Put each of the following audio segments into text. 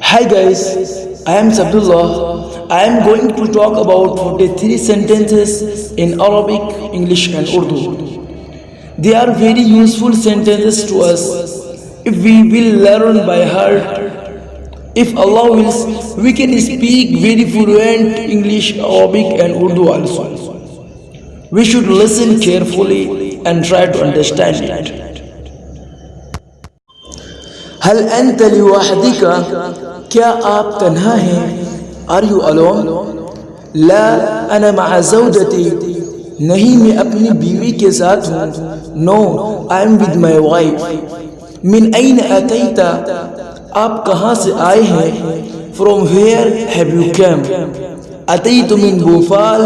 Hi guys, I am Sabdullah. I am going to talk about 43 sentences in Arabic, English and Urdu. They are very useful sentences to us if we will learn by heart. If Allah wills, we can speak very fluent English, Arabic and Urdu also. We should listen carefully and try to understand it. हल अंत लिवाहदिका, क्या आप तन्हा हैं? Are you alone? ला अना मअ ज़ौजती, नहीं मैं अपनी बीवी के साथ हूँ. No I am with my wife. मिन ऐन अतैता, आप कहाँ से आए हैं? From where have you come? अतैतु मिन भोपाल,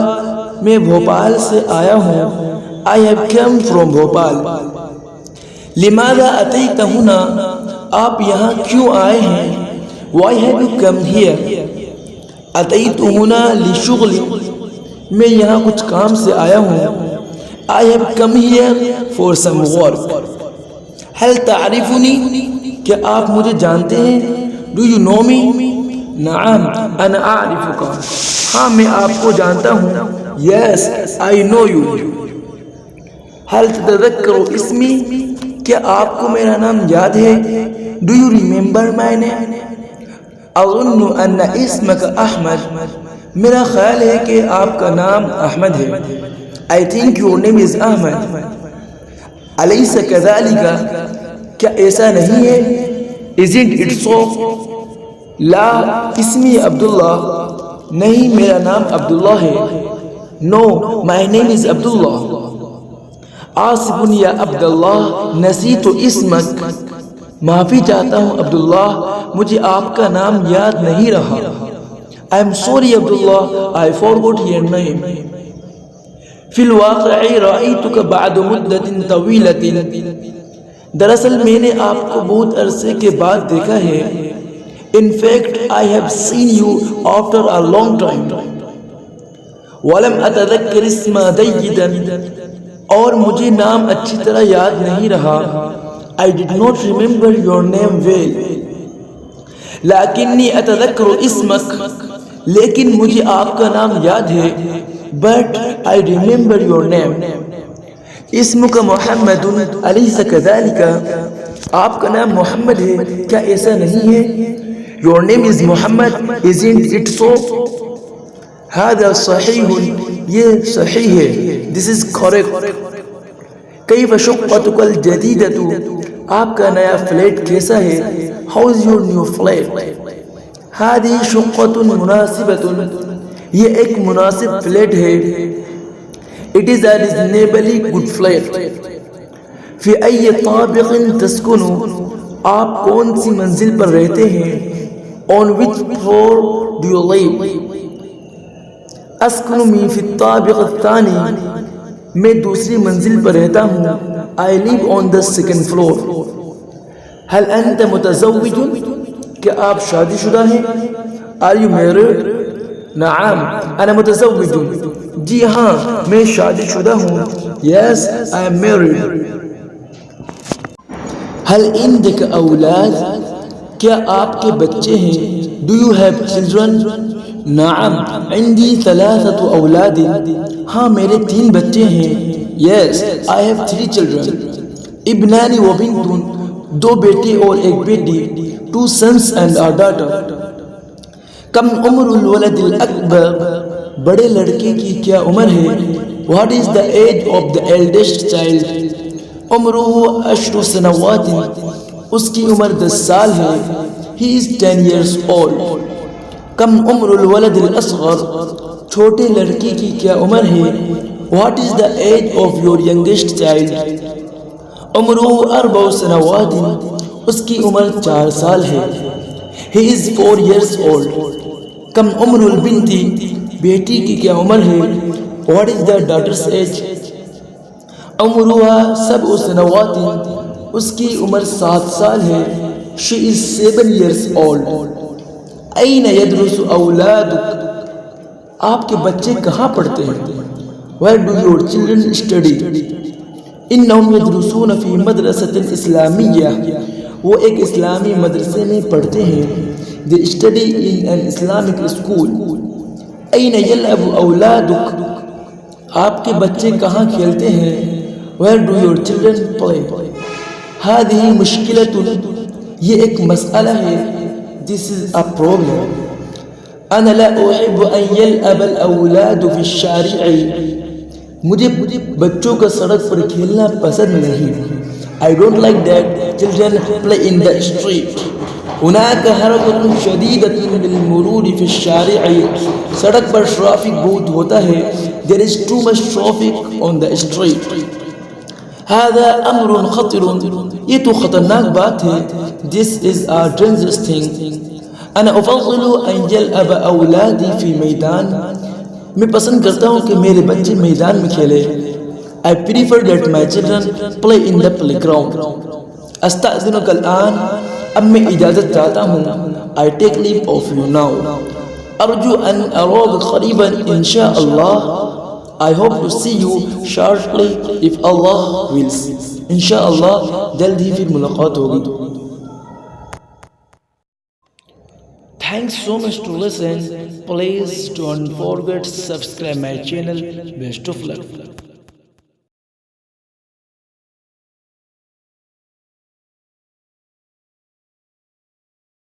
मैं भोपाल से आया हूँ. I have come from Bhopal. लिमादा अतैता हुना, आप यहाँ क्यों आए हैं? Why have you come here? अतैतु हुना लिशुगली, मैं यहाँ कुछ काम से आया हूँ. I have come here for some work. हल तारिफुनी, क्या आप मुझे जानते हैं? Do you know me? नाम अना आरिफुका, हाँ मैं आपको जानता हूँ. Yes, I know you. हल ततज़क्करु इस्मी, क्या आपको मेरा नाम याद है? Do you remember my name? अज़ुन्नु अन्ना इस्मक अहमद, मेरा ख्याल है कि आपका नाम अहमद है. I think your name is Ahmad. अलैसा कज़ालिका, क्या ऐसा नहीं है? Isn't it so? ला इस्मी अब्दुल्ला, नहीं मेरा नाम अब्दुल्ला है. No, my name is Abdullah. आसिफुन या अब्दुल्ला, नसीतु इस्मक, माफ़ी चाहता हूँ अब्दुल्ला, मुझे आपका नाम याद नहीं रहा. I am sorry Abdullah, I forgot your name. फिल वाक़ई रअयतुका बाद मुद्दतिन तवीलतिन, दरअसल मैंने आपको बहुत अरसे के बाद देखा है. In fact I have seen you after a long time. वलम अतज़क्कर इस्मा जय्यदन, और मुझे नाम अच्छी तरह याद नहीं रहा. I did not remember your name well. लाकिन्नी अतज़क्करु इस्मक, लेकिन मुझे आपका नाम याद है. But I remember your name. इस्मुका मोहम्मदुन अलैसा कज़ालिका, आपका नाम मोहम्मद है, क्या ऐसा नहीं है? Your name is Muhammad, isn't it so? हादा सहीहुन, ये सही है. This is correct. कैफ़ शुक़्क़तुकल जदीदतु, आपका नया फ्लैट कैसा है? How is your new flat? हादी शुक़्क़तुन मुनासिबतुन, ये एक मुनासिब फ्लैट है. It is a reasonably good flat. फ़ी अय्य ताबिक़िन तस्कुनु, आप कौन सी मंजिल पर रहते हैं? On which floor do you live? अस्कुनु मी फ़ी ताबिक़ अत्तानी, मैं दूसरी मंजिल पर रहता हूँ. I live on the second floor. हल अंत मुतज़व्विजुन, क्या आप शादीशुदा हैं? Are you married? नाम अना मुतज़व्विजुन, जी हाँ मैं शादीशुदा हूँ. Yes I am married. हल इंदक औलाद, क्या आपके बच्चे हैं? Do you have children? नाम इंदी तलासतु औलादिन, हाँ मेरे 3 बच्चे हैं. Yes I have 3 children. इब्नानी व बिंतुन, 2 बेटे और 1 बेटी. 2 सन्स एंड अ डॉटर. कम उम्रुल वलदिल अकबर, बड़े लड़के की क्या उम्र है? What is the age of the eldest child? उम्रुहु 10 सनवातिन, उसकी उम्र 10 साल है. He is 10 years old. कम उम्रुल वलदिल असग़र, छोटे लड़के की क्या उम्र है? What is the age of your youngest child? उम्रुहु 4 सनवातिन, उसकी उम्र 4 साल है. He is 4 years old. कम उम्रुल बिन्ती, बेटी की क्या उम्र है? What is the daughter's age? उम्रुहा 7 सनवातिन, उसकी उम्र 7 साल है. She is 7 years old. ऐन यदरुसु औलादुक, आपके बच्चे कहाँ पढ़ते हैं? Where do your children study? इन्नहुम यदरुसून फी मदरसतिन इस्लामिय्या, वो एक इस्लामी मदरसे में पढ़ते हैं. they study in an Islamic school. أين يلعب أولادك? आपके बच्चे कहाँ खेलते हैं? Where do your children play? هذه مشكلة, ये एक मसला है. This is a problem. أنا لا أحب أن يلعب الأولاد في الشارع. मुझे बच्चों का सड़क पर खेलना पसंद नहीं. I don't like that children play in the street. هناك حركة شديدة بالمرور في الشارع. सड़क पर ट्रैफिक बहुत होता है. There is too much traffic on the street. هذا أمر خطر, ये तो खतरनाक बात है. This is a dangerous thing. أنا أفضل أن يلعب أولادي في मैदान. मैं पसंद करता हूँ कि मेरे बच्चे मैदान में खेले. I prefer that my children play in the playground. أستأذنك الآن, अब मैं इजाज़त चाहता हूँ. I take leave of you now. أرجو أن أراك قريبا إن شاء الله. I hope to see you shortly if Allah wills. इंशाअल्लाह जल्द ही फिर मुलाकात होगी. Thanks so much to listen. Please don't forget to subscribe my channel. Best of luck.